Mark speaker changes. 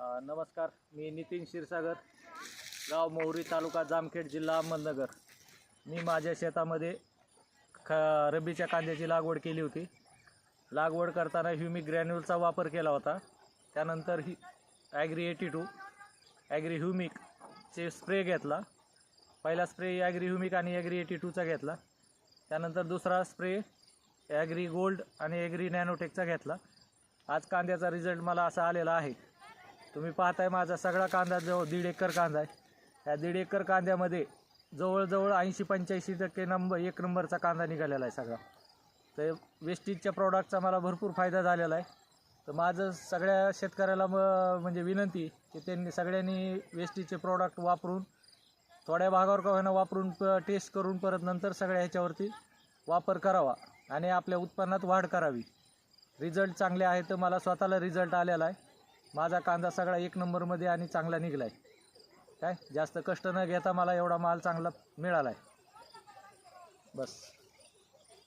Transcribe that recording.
Speaker 1: नमस्कार, मी नितीन क्षीरसागर, गाव मोहरी, तालुका जामखेड, जिल्हा अहमदनगर. मी माझ्या शेतामध्ये रब्बीच्या कांद्याची लागवड केली होती. लागवड करताना ह्युमिक ग्रॅन्युलचा वापर केला होता. त्यानंतर ही ॲग्री 82 ॲग्री ह्युमिकचे स्प्रे घेतला. पहिला स्प्रे ॲग्री ह्युमिक आणि ॲग्री 82चा घेतला. त्यानंतर दुसरा स्प्रे ॲग्री गोल्ड आणि ॲग्री नॅनोटेकचा घेतला. आज कांद्याचा रिझल्ट मला असा आलेला आहे. तुम्ही पाहताय माझा सगळा कांदा जवळ 1.5 एकर कांदा आहे. या 1.5 एकर कांद्यामध्ये जवळजवळ 80-85% एक नंबरचा कांदा निघालेला आहे सगळा. तर वेस्टेजच्या प्रॉडक्टचा मला भरपूर फायदा झालेला आहे. तर माझं सगळ्या शेतकऱ्याला म्हणजे विनंती की त्यांनी सगळ्यांनी वेस्टेजचे प्रॉडक्ट वापरून थोड्या भागावर का होईना वापरून टेस्ट करून परत नंतर सगळ्या ह्याच्यावरती वापर करावा आणि आपल्या उत्पन्नात वाढ करावी. रिझल्ट चांगले आहे. तर मला स्वतःला रिझल्ट आलेला आहे. माझा कांदा सगळा 1 नंबरमध्ये आणि चांगला निघला आहे. काय जास्त कष्ट न घेता मला एवढा माल चांगला मिळाला आहे. बस.